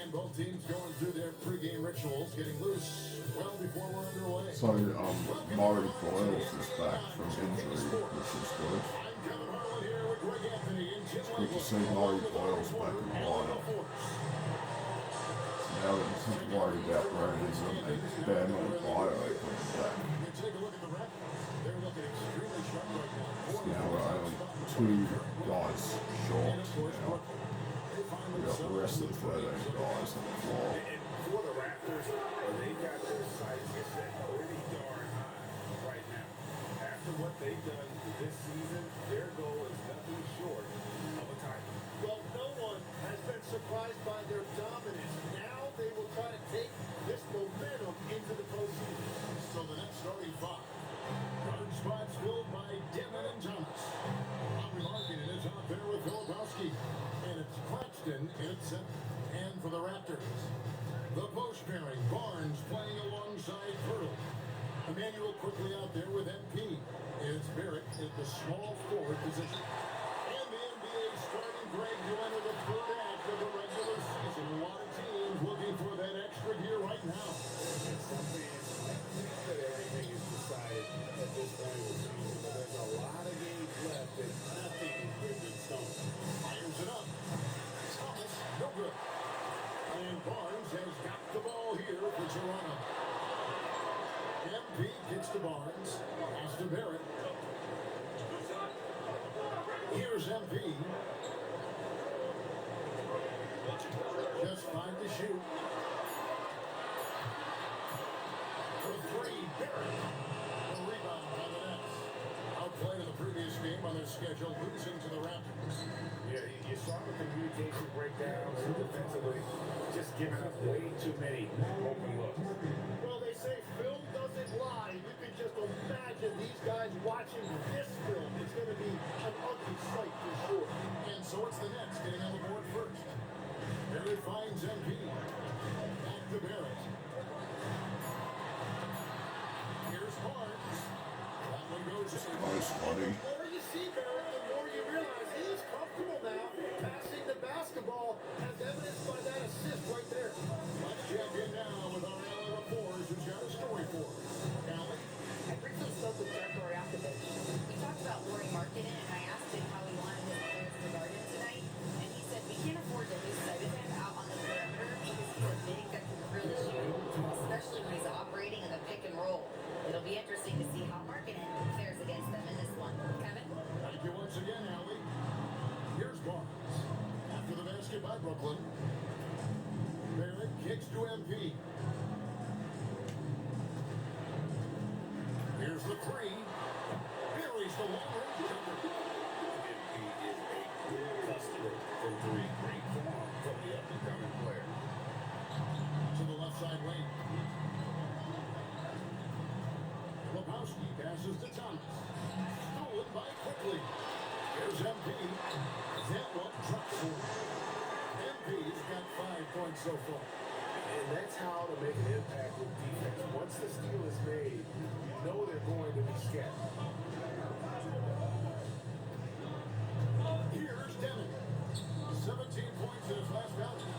And both teams going through their pregame rituals, getting loose well before we're underway. So, Murray Boyles is back from injury, which is good. I'm Kevin Harlan here with Greg Anthony and Jim Good to see Murray Boyles back in the lineup. Now we don't have to worry about Brandon and Bam and Bio coming back. Take a look at the rep. They're looking extremely sharp right now. Now we're only two guys short now. We got the rest of the 13 guys on the floor. And for the Raptors, they've got their sights set pretty darn high right now. After what they've done this season, their goal is nothing short of a title. Well, no one has been surprised by their dominance. Now they will try to take this momentum into the postseason. So the next starting five. Guard spots filled by Demon and Thomas. Bobby Larkin is out there with Filipowski. And it's Claxton in at center. And for the Raptors, the post pairing. Barnes playing alongside Pirtle. Emmanuel quickly out there with MP. It's Barrett at the small forward position. And the NBA starting Greg to enter the third act of the regular season. A lot of teams looking for that extra gear right now. And some fans think that everything is decided at this point of the season, but there's a lot of games left and nothing is written in stone. Fires it up. Thomas, no good. And Barnes has got the ball here for Toronto. MP kicks to Barnes. Pass to Barrett. Here's MP. Just 5 to shoot. For 3, Barrett. The rebound by the Nets. Outplayed in the previous game on their schedule, losing to the Raptors. Yeah, you saw the communication breakdowns defensively, just giving up way too many open looks. Well, they say film doesn't lie. You can just imagine these guys watching this film. It's going to be an ugly sight for sure. And so it's the Nets getting on the board first. Barrett finds MP. Back to Barrett. Here's Barnes. That one goes in. Nice, buddy. The more you see Barrett, the more you realize he is comfortable now passing the basketball, as evidenced by that assist right there. Let's check in now with our Allie Reporters who's got a story for us. Allie? I briefly spoke with Darko Rakovic. We talked about Lauri Markkanen, and I asked him how he wanted his players to guard him tonight. And he said we can't afford to lose sight of him out on the perimeter because he's a big that can really shoot, especially when he's operating in the pick and roll. It'll be interesting to see how Markkanen fares against them in this one. Kevin? Thank you once again, Allie. Here's Barnes. After the basket by Brooklyn. Barrett kicks to MP. Here's the 3. Buries the long-range jumper. MP is a good customer from three. Great form from the up-and-coming player. To the left side lane. Filipowski passes to Thomas. Stolen by Quickly. Here's MP. That one drops for MP's got 5 points so far. And that's how to make an impact with defense. Once the steal is made, you know they're going to be scattered. Here's Demon. 17 points in his last outing.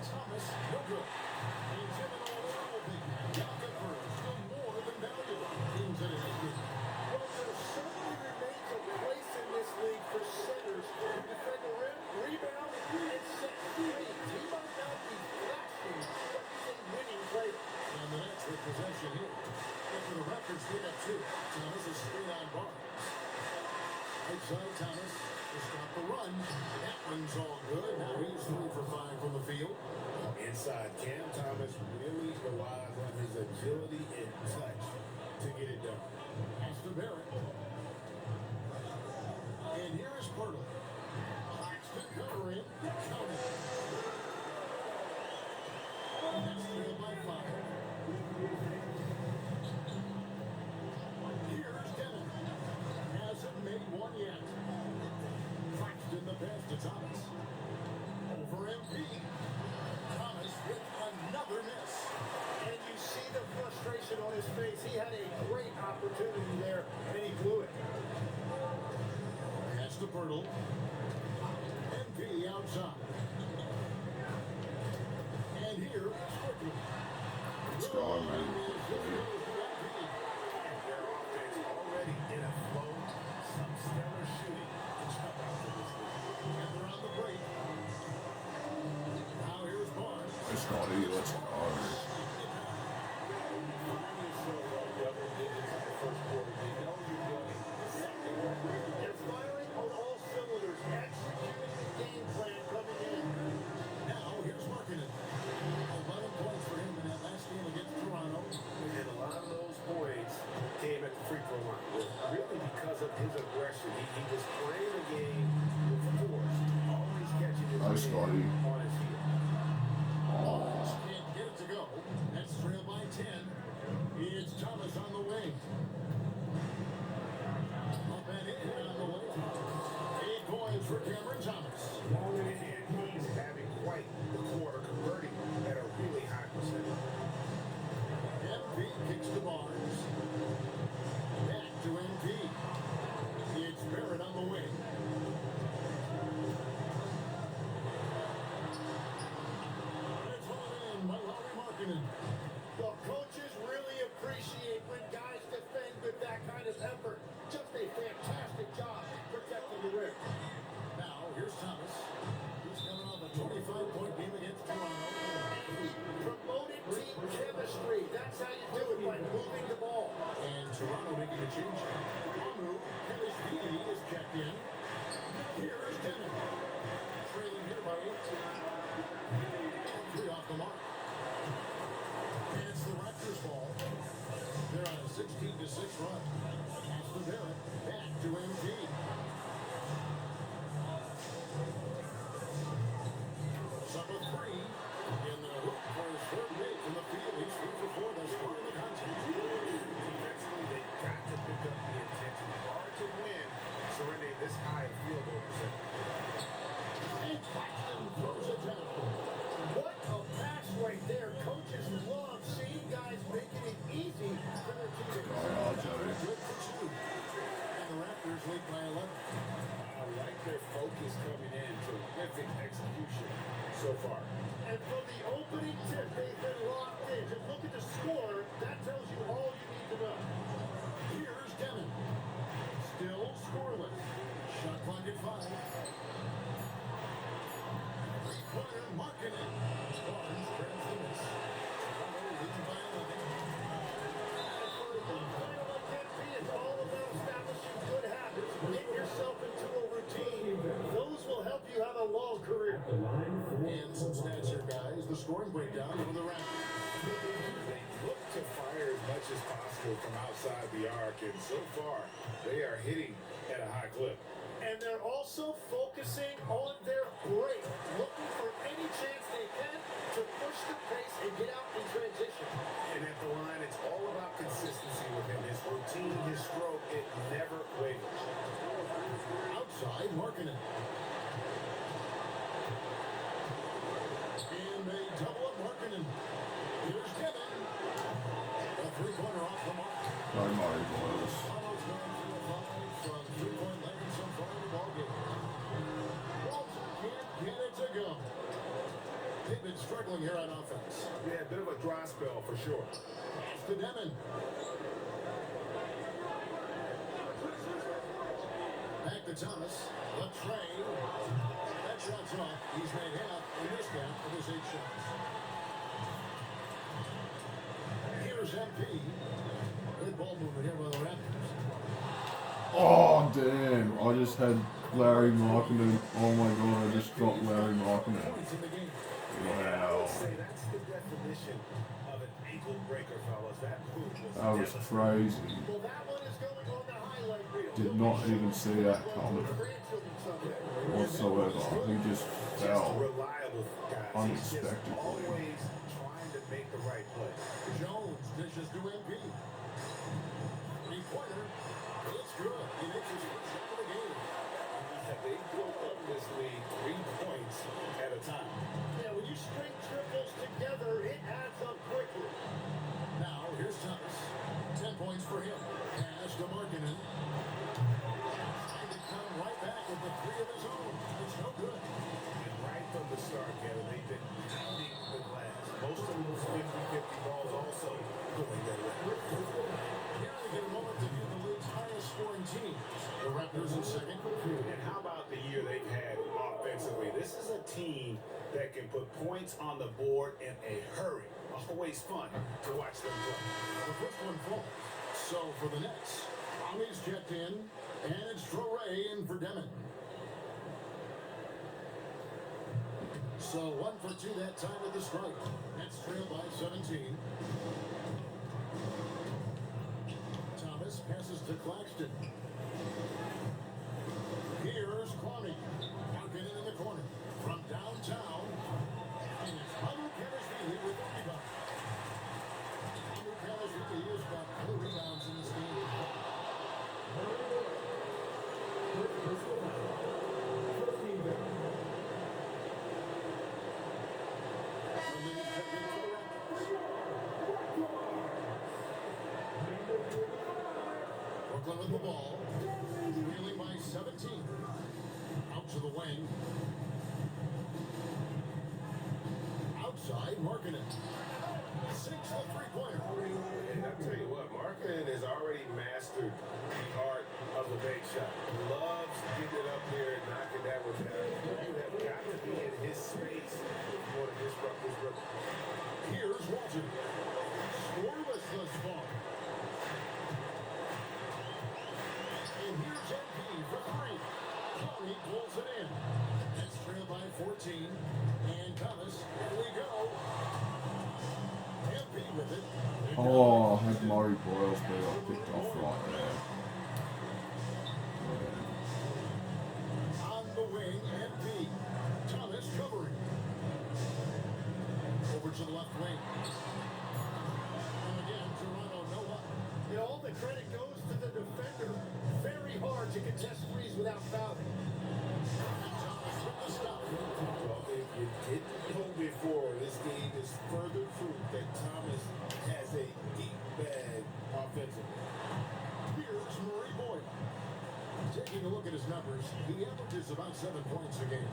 Thomas, no good. And Demon all over the Jonathan Burns, still more than valuable. Teams in his game. Well, there certainly remains a place in this league for centers who defend the rim, rebound, and set screens. He might not be flashy, but he's a winning player. And the Nets with possession here. After the Raptors pick up 2. Thomas is straight on Barnes. Outside Thomas to stop the run. That one's all good. Now he's 3 for 5 from the field. Inside, Cam Thomas really relies on his agility and touch to get it done. Pass to Barrett. And here is Pirtle. Claxton covering. Count it. That's trailed by 5. Here's Demon. Hasn't made one yet. Claxton the pass to Thomas. Over MP. Thomas with another miss. And you see the frustration on his face. He had a great opportunity there, and he blew it. Pass to Pirtle. MP outside. go, man. Their offense already in a flow. Some stellar shooting to jump out to this league. And they're on the break. Now here's Barnes. Hey, Scotty, let's go. Double digits in the first quarter. They know you're doing the second. They're firing on all cylinders, executing the game plan coming in. Now here's Markkanen. 11 points for him in that last game against Toronto. And a lot of those points came at the free throw line. Really because of his aggression. He was playing the game with force. Always catching his Oh, Scotty. on his heel. Barnes can't get it to go. That's trailed by 10. It's Thomas on the wing. Up and in on the wing. 8 points for Cameron Thomas. And he's having quite the quarter, converting at a really high percentage. MP kicks to Barnes. Back to MP. It's Barrett on the wing. It's hauled in by Lauri Markkanen. The coaches really appreciate when guys defend with that kind of effort. Just a fantastic job protecting the rim. Now, here's Thomas. He's coming off a 25-point game against Toronto. Promoted team chemistry. That's how you do it, by moving the ball. And Toronto making a change. Amu Kelishvili is checked in. Here is Denon. Trailing here by 8. And 3 off the mark. And it's the Raptors' ball. They're on a 16-6 run. Pass to Barrett. Back to MP. Summer 3 in the hook for his third base in the field. He's 3 for 4 thus far in the contest. Defensively, they got to pick up the intensity. Hard to win surrendering this high field goal percentage. And Claxton throws it down. What a pass right there. Coaches love seeing guys making it easy for their teammates. Oh, Joey. Good for 2. And the Raptors lead by 11. I like their focus coming in. Terrific execution so far. And from the opening tip, they've been locked in. Just look at the score. That tells you all you need to know. Here's Denon. Still scoreless. Shot clock at 5. Three-pointer Markkanen. Barnes grabs the miss. Toronto leading by 11. And for a big player like MP, it's all about establishing good habits. Get yourself into a routine. Those will help you have a long career. And some stats here, guys. The scoring breakdown for the Raptors. They look to fire as much as possible from outside the arc, and so far, they are hitting at a high clip. And they're also focusing on their break, looking for any chance they can to push the pace and get out in transition. And at the line, it's all about consistency with him. His routine, his stroke, it never wavers. Outside, Markkanen. And they double up Markkanen. Here's Denon. A three-pointer off the mark. No Murray, boys. Almost gone through a 5 from three-point land so far in the ballgame. Walter can't get it to go. They've been struggling here on offense. Yeah, a bit of a dry spell for sure. Pass to Denon. Back to Thomas. The tray. That shot's off. He's made half in this half of his 8 shots. Here's MP. Good ball movement here by the Raptors. Oh, damn. I just had Larry Markkanen. Oh, my God. I just dropped Larry Markkanen. Points in the game. Wow. Say that's the definition of an ankle breaker, fellas. That move was That was devastating. crazy. Well, that one is going on the highlight reel. Did not even see that coming Grandchildren someday. whatsoever. He just Just fell. reliable, guys. He's just Unexpectedly. always trying to make the right play. Jones dishes to MP. Three-pointer. It's good. He makes his first shot of the game. They built up this lead 3 points at a time. Yeah, when you string triples together, it adds up quickly. Now, here's Thomas. 10 points for him. Pass to Markkanen. Trying to come right back with the 3 of his own. It's no good. And right from the start, Kevin, they've been pounding the glass. Most of those 50-50 balls also going their way. Here we get a moment to view the league's highest scoring teams. The Raptors in second. And how about the year they've had offensively? This is a team that can put points on the board in a hurry. Always fun to watch them play. The first one falls. So for the Nets, Tommy's checked in, and it's Traore in for Demon. So 1 for 2 that time at the strike. Nets trail by 17. Thomas passes to Claxton. Here's Kwame. Marketing in the corner. From downtown. And it's Hunter Kellersby with the rebound. Hunter Kellersby has got 4 rebounds in this game. The lead is taken for the Raptors. Brooklyn with the ball. Trailing by 17. Out to the wing. Outside, Markkanen. Sinks the three-pointer. And I'll tell you what, Markkanen has already mastered the art of the bank shot. Loves getting it up there and knocking that one down. You have got to be in his space if you want to disrupt this rhythm. Here's Walton. Scoreless thus far. And here's MP for 3. Tony pulls it in. That's trailed by 14. And Thomas, here we go. MP with it. Oh, had Murray Boyles be got picked off right there. On the wing, MP. Thomas covering. Over to the left wing. And again, Toronto, no up. You know, all the credit goes to the defender. Very hard to contest threes without fouling. Thomas with the stop. Well, if you didn't know before, this game is further proof that Thomas has a deep bag offensively. Here's Murray Boyle. Taking a look at his numbers, he averages about 7 points a game.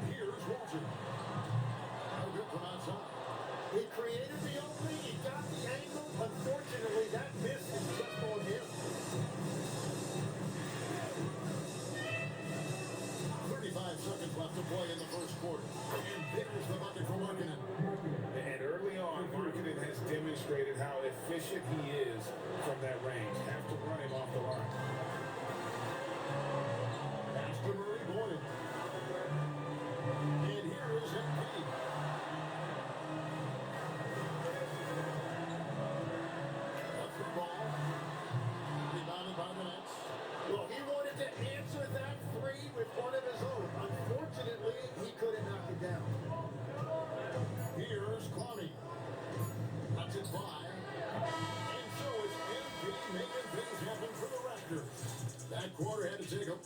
Here's Walton. No good from outside. He created the opening, he got the angle. Unfortunately, that miss is just on him. 35 seconds left to play in the first quarter. And there's the bucket for Markkanen. And early on, Markkanen has demonstrated how efficient he is from that range. Have to run him off the line. Pass to Murray Boyle. And here is MP. A through ball. Rebounded by the Nets. Well, he wanted to answer that three with one of his own. Unfortunately, he couldn't knock it down. Here's Kwame. That's it by. And so it's MP making things happen for the Raptors. That quarter had to take a...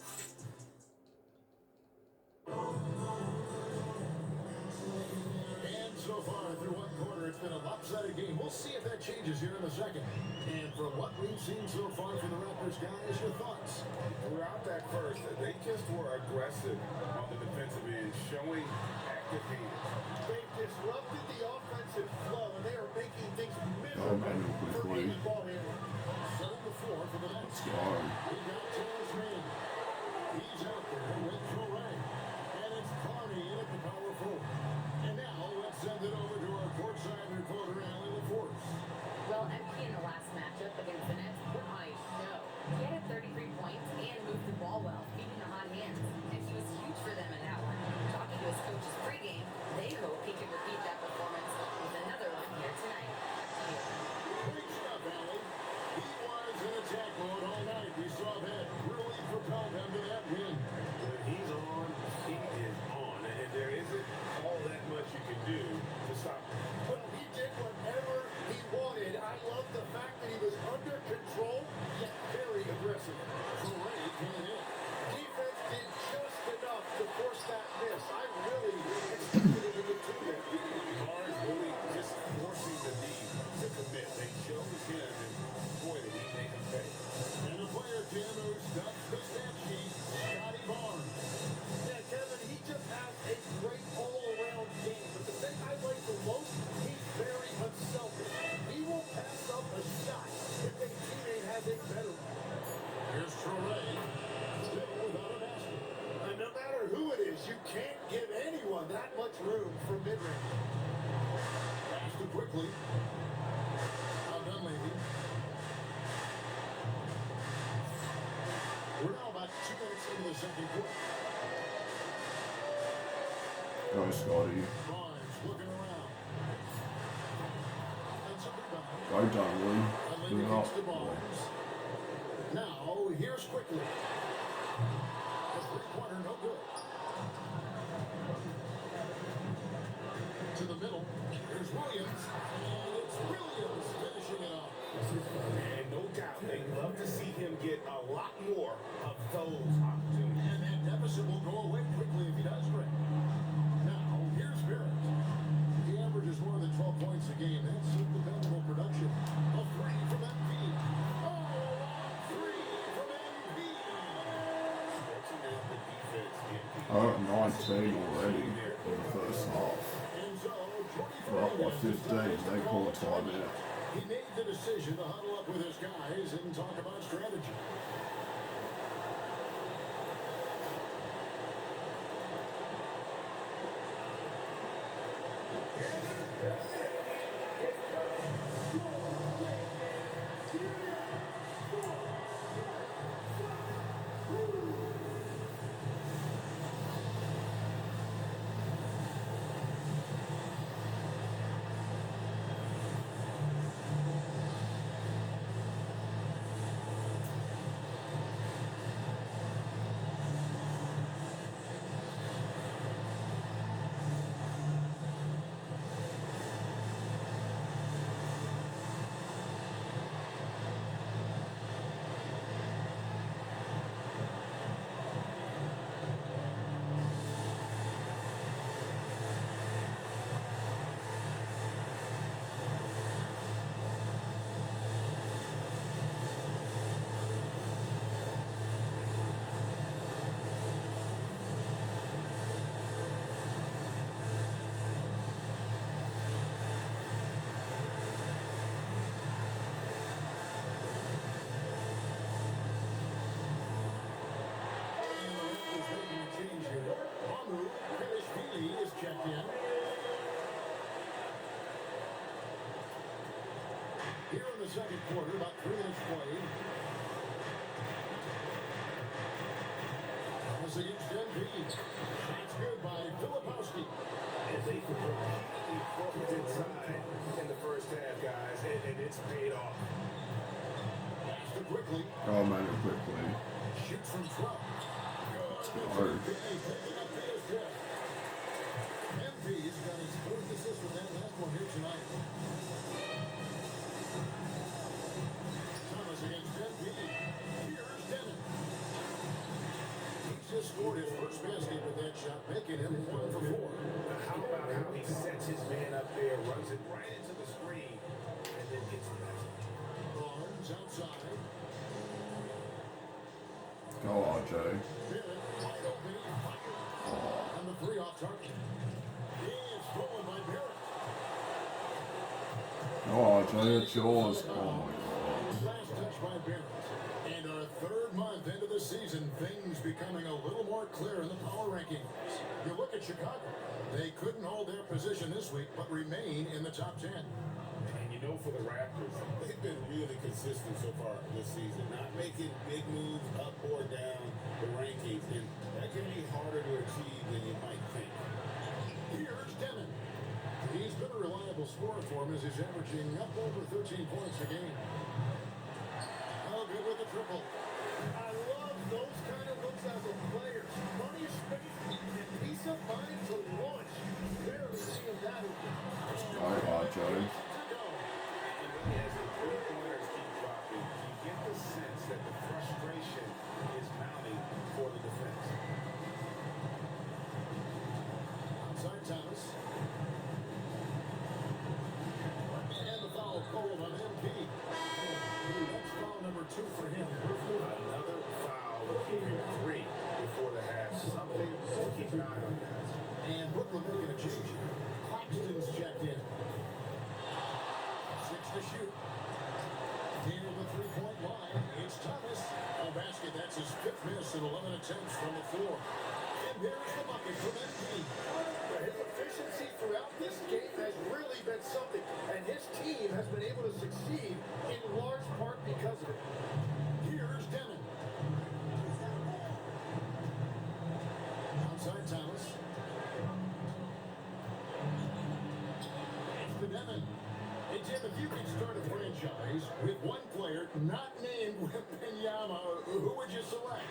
And so far through one quarter, it's been a lopsided game. We'll see if that changes here in the second. And from what we've seen so far from the Raptors, guys, your thoughts? Throughout that first, they just were aggressive on the defensive end, showing active hands. They've disrupted the offensive flow, and they are making things Oh, miserable man, for quickly. any ball handler. 7 to 4 for the Nets. Let's go. We got Terrence Mann. He's out there with Traore. And it's Carney in at the power forward. And now let's send it over to our courtside reporter, Allie LaForce. Well, MP in the last matchup against the Nets put on a show. He had 33 points and moved the ball well, keeping the hot hands. And he was huge for them in that one. Talking to his coaches pregame, they hope he can repeat that performance with another one here tonight. Back to you. Great stuff, Allie. He was in attack mode all night. We saw that really propelled them to that win. When he You can't give anyone that much room for mid-range. Pass to quickly. Now Dunleavy. We're now about 2 minutes into the second quarter. Go, Scotty. Barnes looking around. That's a rebound. Go, Dunley. Dunleavy Good up. kicks to Barnes. Now, here's quickly. The three-pointer, no good. To the middle. Here's Williams. And it's Williams finishing it off. And no doubt, they'd love to see him get a lot more of those opportunities. And that deficit will go away quickly if he does great. Now, here's Barrett. He averages more than 12 points a game. That's some dependable production. A three from MP. Oh, a three from MP. Stretching out the defense. Oh, 19 already in the first half. And so, 24 We're up by minutes. 15. They call a timeout. He made the decision to huddle up with his guys and talk about strategy. Is checked in. Here in the second quarter, about 3 minutes played. Thomas against Embiid. That's good by Filipowski. And they completely focused inside in the first half, guys, and it's paid off. Pass to quickly. Oh, man, quickly. Shoots from 12. Hard. MP's got his fourth assist with that last one here tonight. Thomas against MP. Here's Dennon. He's just scored his first basket with that shot, making him 1 for 4. How about how he sets his man up there, runs it right into the screen, and then gets the next one. Barnes outside. Go, RJ. Barrett wide open. Fired. And the three off target. It's stolen by Barrett. Go, RJ. It's yours. Oh, my God. Last touch by Barrett. And our third month into the season, things becoming a little more clear in the power rankings. You look at Chicago. They couldn't hold their position this week, but remain in the top 10. And you know, for the Raptors, they've been really consistent so far this season, not making big moves up or down the rankings, and that can be harder to achieve than you might think. Here's Dennon. He's been a reliable scorer for him as he's averaging up over 13 points a game. Oh, good with the triple. I love those kind of looks as a player. Money, space, and peace of mind to launch. Barely seeing that open. Go, RJ. To go. And as the three-pointers keep dropping, you get the sense that the frustration is mounting for the defense. Outside Thomas. And the foul called on MP. That's foul number 2 for him. Another foul, looking at 3 before the half. Something to keep an eye on, guys. And Brooklyn making a change here. Claxton's checked in. 6 to shoot. Near the three-point line. It's Thomas. A basket. That's his 5th miss and 11 attempts from the floor. And there's the bucket from MP. His efficiency throughout this game has really been something, and his team has been able to succeed in large part because of it. Here's Demon. Outside Thomas. It's to Demon. Hey, Jim, if you could start a franchise with one player not named Wembanyama, who would you select?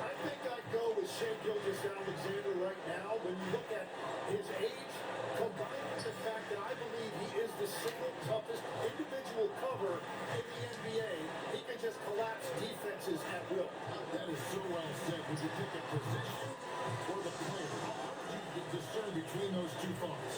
I think I'd go with Shea Gilgeous-Alexander right now. When you look at his age, combined with the fact that I believe he is the single toughest individual cover in the NBA, he can just collapse defenses at will. That is so well said. Would you pick a position or the player? How would you discern between those two thoughts?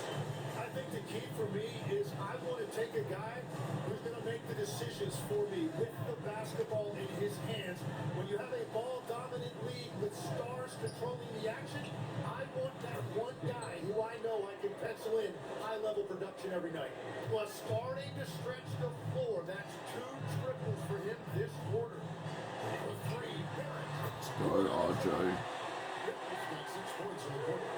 I think the key for me is I want to take a guy who's going to make the decisions for me with the basketball in his hands. When you have a ball-dominant league with stars controlling the action, I want that one guy who I know I can pencil in high-level production every night. Plus, starting to stretch the floor. That's 2 triples for him this quarter. For three, Barrett. Let's go, RJ. He's got 6 points in the quarter.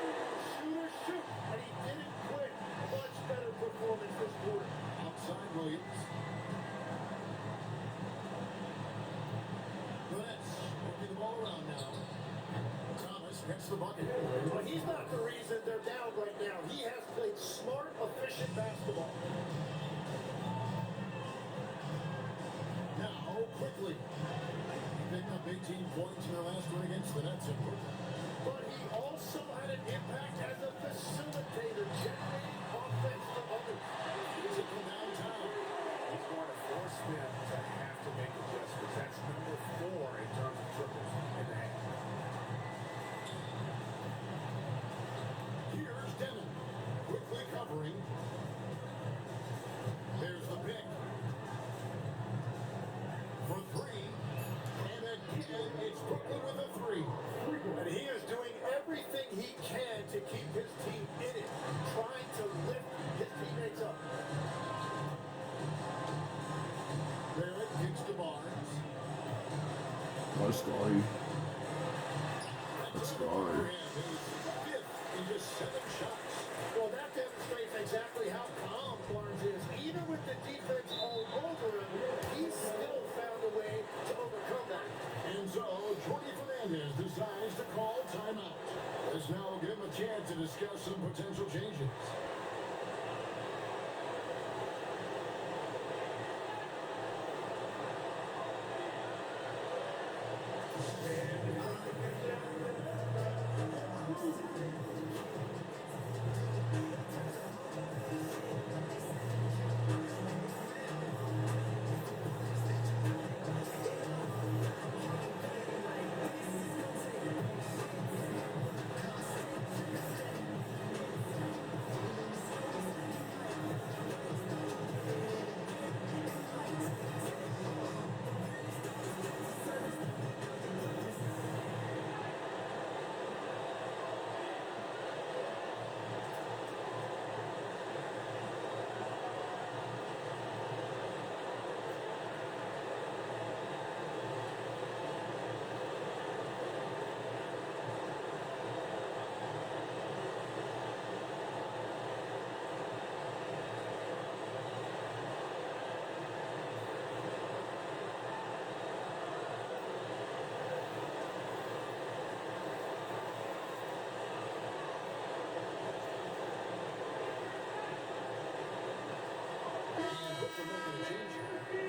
Shooter, shoot! And he didn't quit. Much better performance this quarter. Outside Williams. The Nets working the ball around now. Thomas gets the bucket. But he's not the reason they're down right now. He has played smart, efficient basketball. Now, quickly. Picked up 18 points in their last one against the Nets in Brooklyn. But he also had an impact as a facilitator, generating offense for others. Physical downtown. He's going to force them to have to make adjustments. That's number 4 in terms of triples in the half. Here's Demon. Quickly covering. There's the pick. For 3. And again, it's Brooklyn with a 3. And he is doing everything he can to keep his team in it, trying to lift his teammates up. Barrett kicks to Barnes. Let's go. Let's go. Fifth in just 7 shots. Well, that demonstrates exactly how calm Barnes is. Even with the defense all over him, he still found a way to overcome that. And so, Jordy Fernandez decides to call timeout. This now will give him a chance to discuss some potential changes.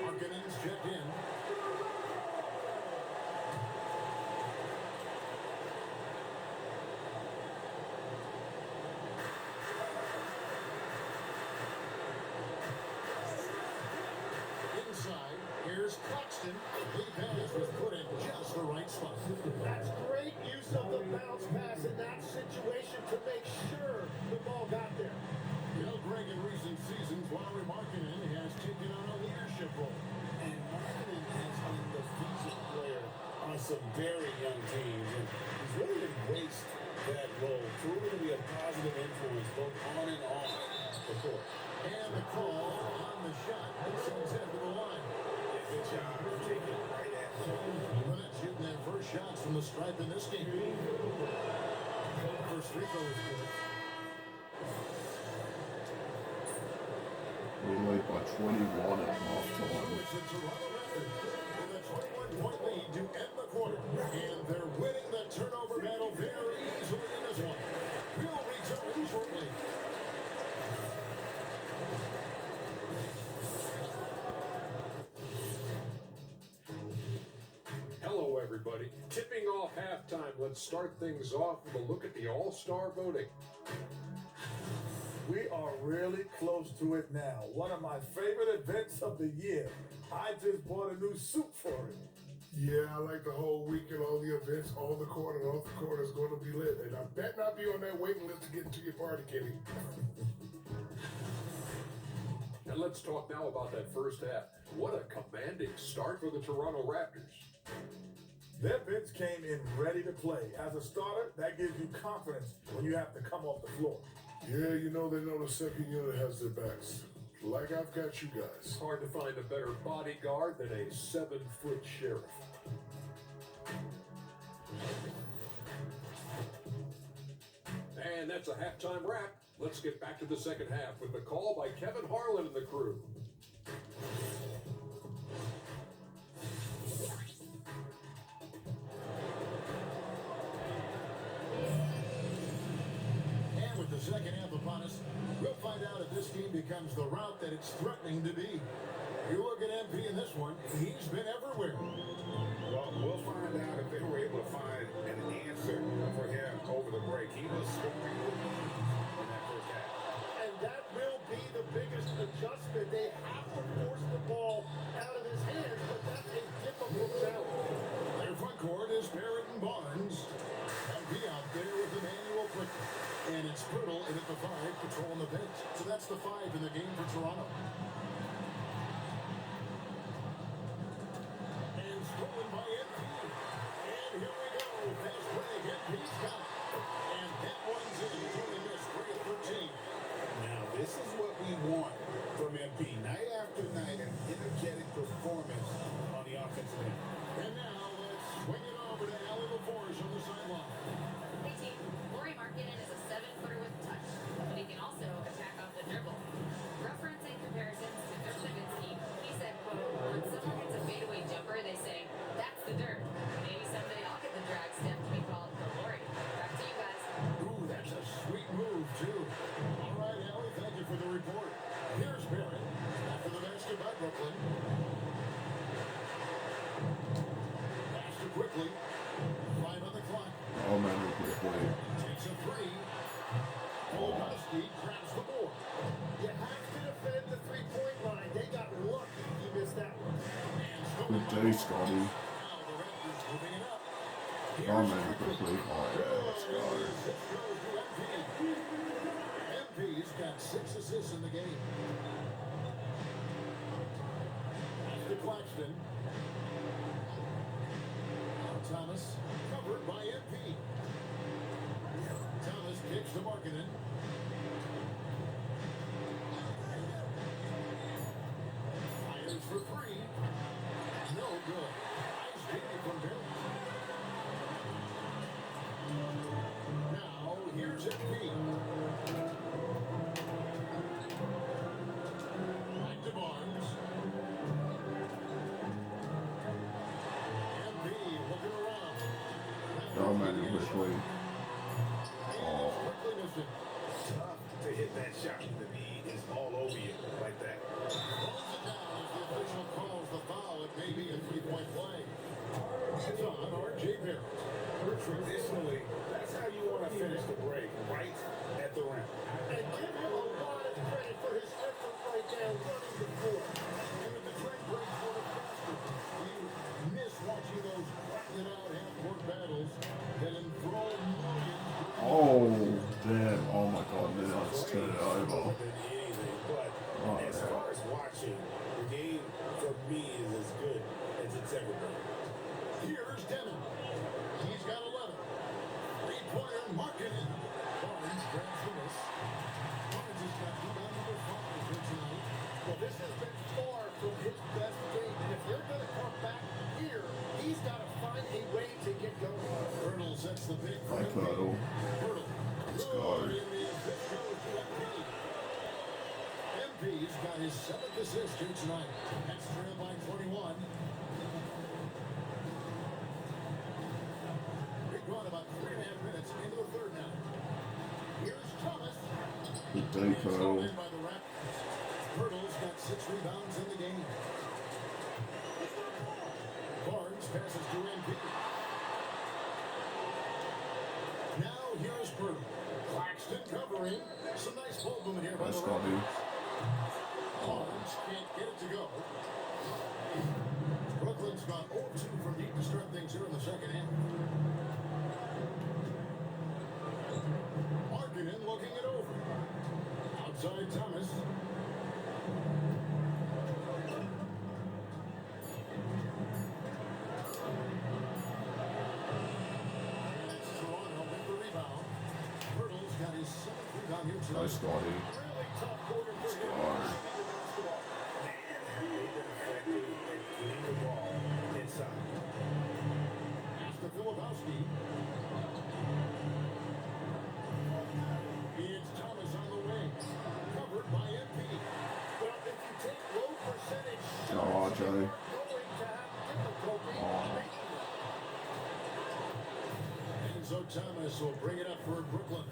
Harkins checked in. Inside, here's Claxton. The pass was put in just the right spot. That's great use of the bounce pass in that situation to make sure the ball got there. You know, Greg, in recent seasons, Larry Markkinen has taken on a leadership role. And Markkinen has been the featured player on some very young teams. And he's really embraced that role, proving to be a positive influence both on and off the court. And the call on the shot. Sends him to the line. If Good job of taking it right at the The Nets getting their first shots from the stripe in this game. First free throw is good. We lead by 21 at halftime. It's a Toronto Raptors with a 21-point lead to end the quarter. And they're winning the turnover battle very easily in this one. We'll return shortly. Hello, everybody. Tipping off halftime. Let's start things off with a look at the All-Star voting. We are really close to it now. One of my favorite events of the year. I just bought a new suit for it. Yeah, I like the whole weekend, all the events, all the quarter is going to be lit. And I bet not be on that waiting list to get into your party, Kenny. And let's talk now about that first half. What a commanding start for the Toronto Raptors. Their bench came in ready to play. As a starter, that gives you confidence when you have to come off the floor. Yeah, you know they know the second unit has their backs. Like I've got you guys. Hard to find a better bodyguard than a 7-foot sheriff. And that's a halftime wrap. Let's get back to the second half with the call by Kevin Harlan and the crew. And with the second half upon us, we'll find out if this team becomes the route that it's threatening to be. You look at MP in this one, he's been everywhere. Well, we'll find out if they were able to find an answer for him over the break. He was scoring with ease in that first half. And that will be the biggest adjustment. They have to force the ball out of his hands, but that's a difficult challenge. Their front court is Barrett and Barnes. MP out there with Emmanuel Quickly. And it's Pirtle in at the 5, patrolling the bench. So that's the 5 in the game for Toronto. And stolen by MP. And here we go. Fast break. MP's got it. And that one's in. He's only missed 3 of 13. Now, this is what we want from MP. Night after night, an energetic performance on the offensive end. And now let's swing it over to Allie LaForge on the sideline. Hey team, Lauri Markkanen is a 7-footer with touch, but he can also attack off the dribble. Referencing comparisons to Dirk Nowitzki, he said, quote, when someone hits a fadeaway jumper, they say, that's the Dirk. Maybe someday I'll get the drag step to be called the Lauri. Back to you guys. Ooh, that's a sweet move, too. All right, Allie, thank you for the report. Here's Barrett. After the basket by Brooklyn. Pass to Quickly. 5 on the clock. Oh man, we can play. Takes a 3. Polkowski grabs the board. You have to defend the three-point line. They got lucky he missed that one. And Good day, Scotty. now the Raptors moving it up. Oh man, quickly. Oh yeah, let's go. This goes to MP. MP's got 6 assists in the game. Pass to Claxton. Now Thomas covered by MP. Thomas kicks to Markkanen. Fires for 3. No good. Nice dig from Barrett. Now, here's MP. Back to Barnes. MP looking around. Oh man, quickly. Oh, Quickly missing. Tough to hit that shot when the knee is all over you like that. Pulls it down as the official calls the foul. It may be a 3-point play. It's on R.J. Barrett. Traditionally, that's how you want to finish the break, right at the rim. And give him a lot of credit for his effort right there running the court. And with the train break for the basket, you miss watching those grinded-out half-court battles that enthrall millions. oh damn. Oh my god, now it's turned it over. More than anything, but Oh, as yeah. far as watching, the game for me is as good as it's ever been. Here's Devin. He's got 11. got his 7th assist here tonight. That's trailed by 21. We've gone about 3.5 minutes into the third now. Here's Thomas. The It's called Deco. in by the Raptors. Hurdle's got 6 rebounds in the game. Barnes passes to MP. Now here's Hurdle. Claxton covering. Some nice ball movement here by Nice the Scotty. Raptors. Barnes can't get it to go. Brooklyn's gone 0-2 from deep to start things here in the second half. Markkanen looking it over. Outside Thomas. It's Toronto with the rebound. Hurdle's got his 7th rebound here tonight. Nice Scotty. Really tough quarter for him. Star. Man, have they been effective at getting the ball inside. Pass to Filipowski. It's Thomas on the wing. Covered by MP. Well, if you take low percentage Go, shots, RJ. you're going to have difficulty making them. And so Thomas will bring it up for Brooklyn.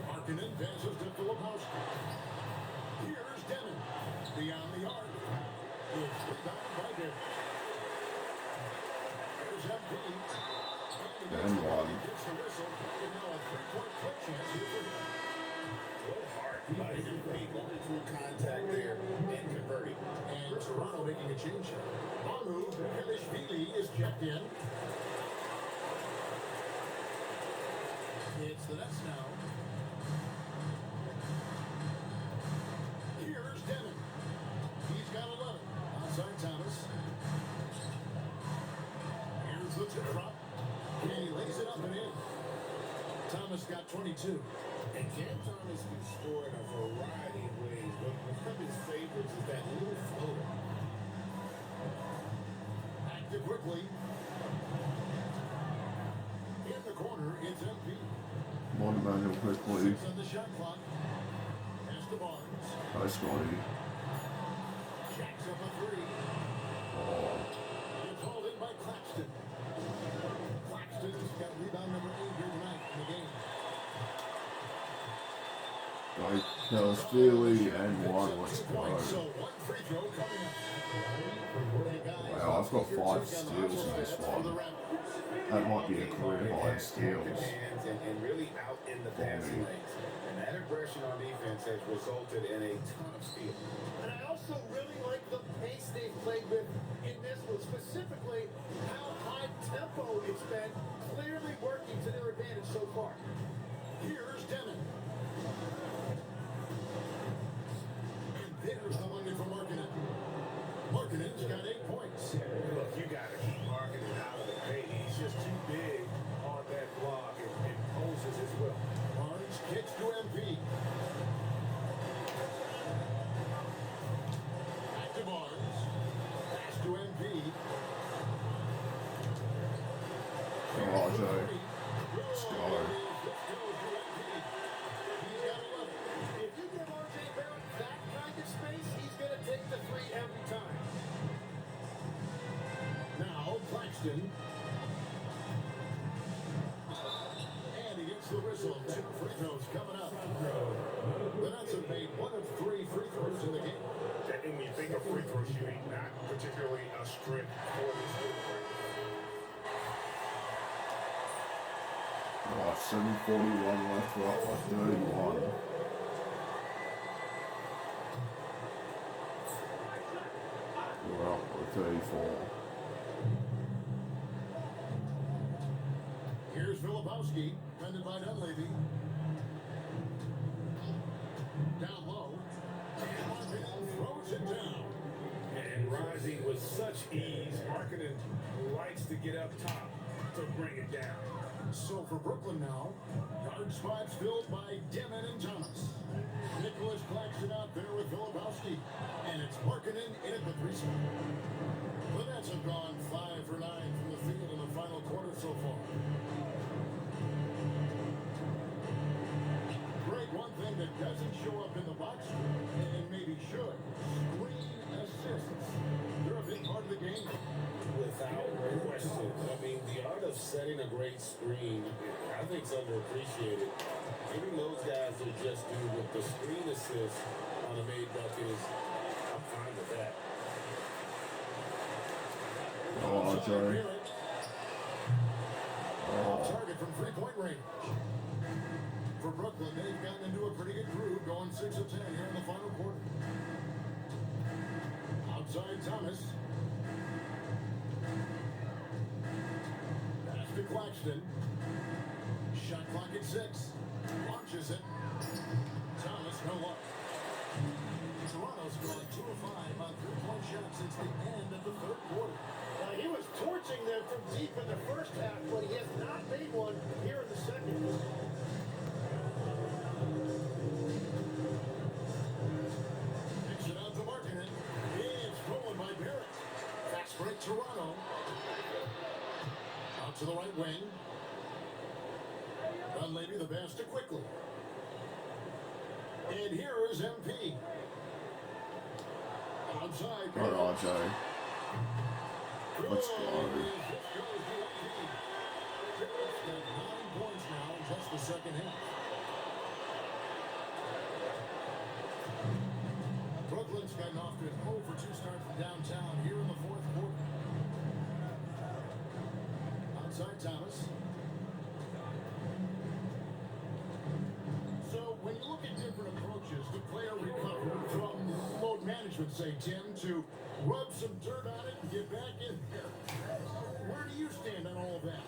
Markkanen passes to Filipowski. Here's Demon. Beyond the arc. It's rebounded by Derek. There's MP. And one. Gets the whistle. And now a 3-point play chance here for him. Little hard by MP going through contact there and converting. And Toronto making a change here. Manu Pelishvili is checked in. It's the Nets now. Here's Demon. He's got 11. Outside Thomas. Here's the tip drop. And he lays it up and in. Thomas got 22. And Cam Thomas can score in a variety of ways, but one of his favorites is that little floater. Back to quickly. In the corner, it's MP. One manual quickly. 6 on the shot clock. Pass to Barnes. Nice Scotty. Jacks up a 3. Oh, It's hauled in by Claxton. Claxton's got rebound number 8 here tonight in the game. Nice Pelishvili and one. Let's 2 points, so go. 1 free throw coming up. Hey, guys, Wow, I've got your 5 take on the steals in this offense for the one. Raptors. That might be a career high in steals. And really out in the passing lanes. And that aggression on defense has resulted in a ton of steals. And I also really like the pace they've played with in this one, specifically how high tempo it's been, clearly working to their advantage so far. Here's Demon. And there's the money for Markkanen. Markkanen's got 8 points. Look, you got to keep Markkanen out of the paint. He's just too big on that block and poses as well. Barnes kicks to MP. Back to Barnes. Pass to MP. Go, RJ. Let's go. If you give R.J. Barrett that kind of space, he's going to take the 3 every time. Now Claxton. And he gets the whistle. 2 free throws coming up. The Nets have made 1 of 3 free throws in the game. And when you think of free throw shooting, not particularly a strength for this group. Right, 7:41 left, we're up by 31. We're up by 34. Here's Filipowski, defended by Dunleavy. Down low. And Markkanen throws it down. And rising with such ease, Markkanen likes to get up top to bring it down. So for Brooklyn now, guard spots filled by Demon and Thomas. Nicholas Claxton out there with Filipowski. And it's Markkanen in at the 3 spot. The Nets have gone 5 for 9 from the field in the final quarter so far. Greg, one thing that doesn't show up in the box score and maybe should. Screen assists. They're a big part of the game. Without question. I mean, the art of setting a great screen, I think, is underappreciated. Giving those guys their just due with the screen assist on a made bucket is, I'm fine with that. Oh, Jerry. Off target from three-point range. For Brooklyn, they've gotten into a pretty good groove, going 6 of 10 here in the final quarter. Outside Thomas. Pass to Claxton. Shot clock at 6. Launches it. Thomas, no luck. Toronto's gone 2 of 5 on three-point shots since the end of the third quarter. He was torching them from deep in the first half, but he has not made one here in the second. Kicks it out to Markkinen. It's stolen by Barrett. Fast break Toronto. Out to the right wing. Dunleavy the pass to Quickly. And here is MP. Outside. Good, RJ. Let's go. Got 9 points now in just the second half. Brooklyn's gotten off to an 0 for 2 start from downtown here in the fourth quarter. Outside Thomas. So when you look at different approaches to player recovery from load management, say, Tim, to rub some dirt on it and get back in there, where do you stand on all of that?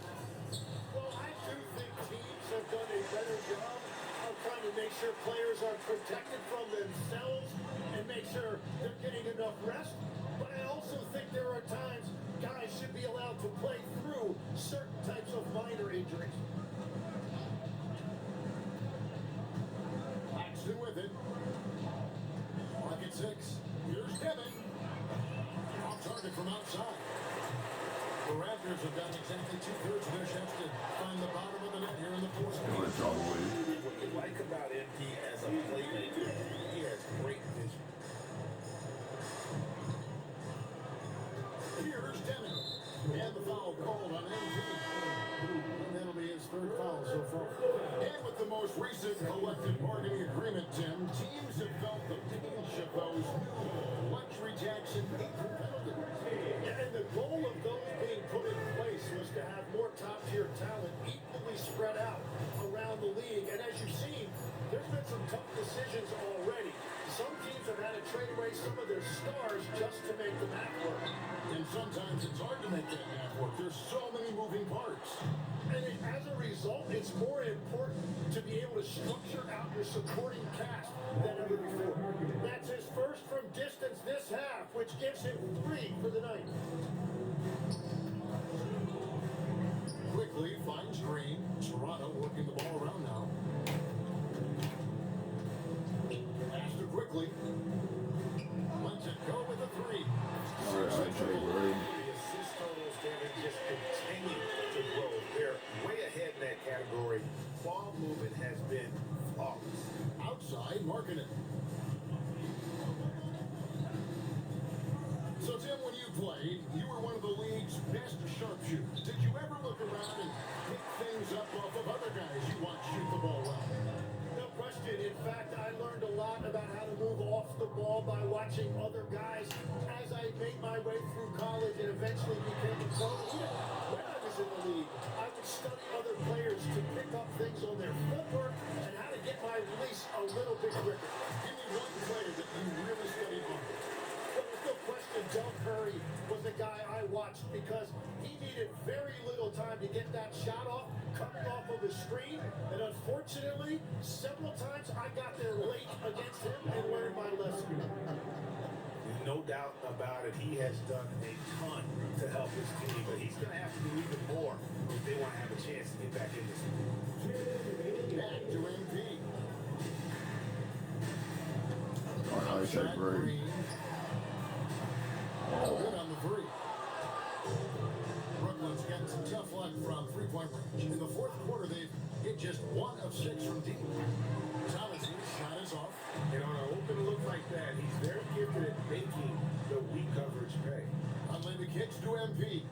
Well, I do think teams have done a better job of trying to make sure players are protected from themselves and make sure they're getting enough rest. But I also think there are times guys should be allowed to play through certain types of minor injuries. Paxton with it. Mark at 6. Here's Devin. Off target from outside. The Raptors have gotten exactly 2/3 of their shots to find the bottom of the net here in the fourth. Good, John Lee. What you like about MP as a playmaker, he has great vision. Here's Devin. And the foul called on MP. And that'll be his 3rd foul so far. And with the most recent collective bargaining agreement, Tim, teams have felt the pinch of those new luxury tax and apron penalties. And the goal of those being put in place was to have more top-tier talent equally spread out around the league. And as you've seen, there's been some tough decisions already. Some teams have had to trade away some of their stars just to make the math work. And sometimes it's hard to make that math work. There's so many moving parts. And as a result, it's more important to be able to structure out your supporting cast than ever before. That's his first from distance this half, which gives him 3 for the night. Quickly finds Green. Toronto working the ball around now. Pass to Quickly. Lets it go with a 3. Good, RJ Green. The assist totals, Kevin, just continue to grow. They're way ahead in that category. Ball movement has been flawless. Outside, Markkinen. So, Tim, when you played, you were one of the league's best sharpshooters. Did you ever look around and pick things up off of other guys you watch shoot the ball well? No question. In fact, I learned a lot about how to move off the ball by watching other guys as I made my way through college and eventually became a pro. Even when I was in the league, I would study other players to pick up things on their footwork and how to get my release a little bit quicker. Give me one player that you really studied on. But there's no question Del Curry was the guy I watched because he needed very little time to get that shot off, coming off of the screen. And unfortunately, several times I got there late against him and learned my lesson. There's no doubt about it. He has done a ton to help his team, but he's going to have to do even more if they want to have a chance to get back in this game. Back to MP. RJ Green. Good on the 3. Brooklyn's gotten some tough luck from three-point range. In the fourth quarter, they've hit just 1 of 6 from deep. Thomas' shot is making the weak coverage pay. Huntley the kicks to MP.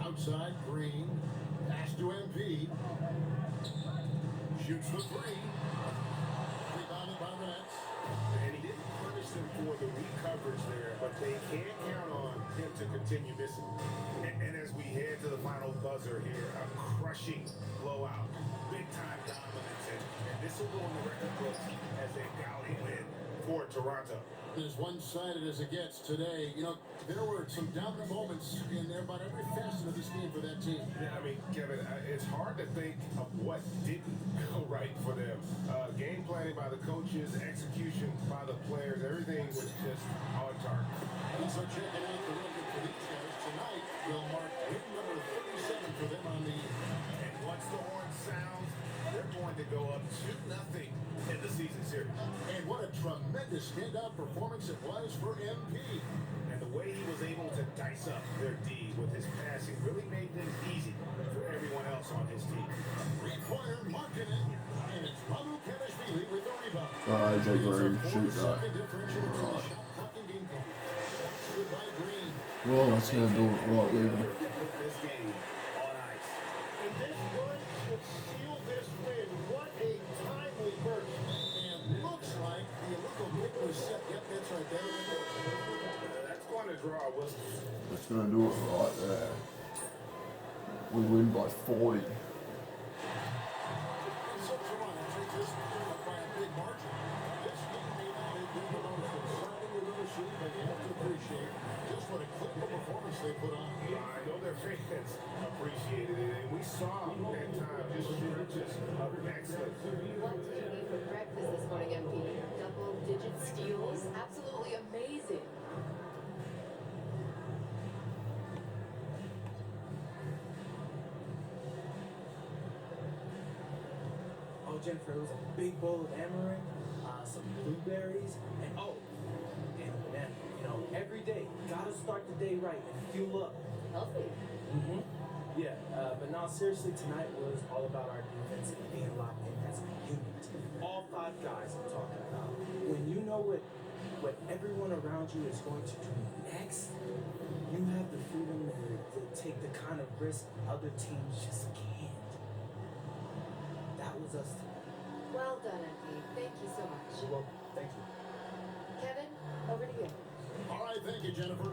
Outside, Green. Pass to MP. Shoots the three. Rebounded by the Nets. And he didn't punish them for the weak coverage there, but they can't count on him to continue missing. And as we head to the final buzzer here, a crushing blowout, big time dominance, and this will go in the record books as a gaudy win for Toronto. As one-sided as it gets today, you know, there were some dominant moments in there about every facet of this game for that team. Yeah, I mean, Kevin, it's hard to think of what didn't go right for them. Game planning by the coaches, execution by the players, everything was just on target. And so checking out the record for these guys tonight will mark win number 37 for them on the... And once the horn sounds, they're going to go up 2-0 in the season series. And what a tremendous standout performance it was for MP. And the way he was able to dice up their D with his passing really made things easy for everyone else on his team. Three-pointer Markkinen, and it's Ramu Kenishvili with the rebound. AJ Green, shoot that. Goodbye, Green. Well, that's going to do it right, leaving. Put this game on ice. And this run should seal this win. What a timely burst. And looks like the illegal kick was set. Yep, that's right. There it is. That's going to draw a whistle. That's going to do it right there. We win by 40. And so Toronto takes this up by a big margin. This game may not have been the most exciting we've ever seen, but you have to appreciate just what a clinical performance they put on. I know their fans appreciated it, and we saw at times just stretches of excellence. What did you eat for breakfast this morning, MP? Double-digit steals? Absolutely amazing. Oh, Jennifer, it was a big bowl of amaranth, some blueberries, and and a banana. You know, every day, gotta start the day right and fuel up. Healthy. Mm-hmm. Yeah, but now seriously, tonight was all about our defense and being locked in as a unit. All 5 guys I'm talking about. When you know what everyone around you is going to do next, you have the freedom to take the kind of risk other teams just can't. That was us tonight. Well done, MP. Thank you so much. You're welcome. Thank you. Kevin, over to you. All right, thank you, Jennifer.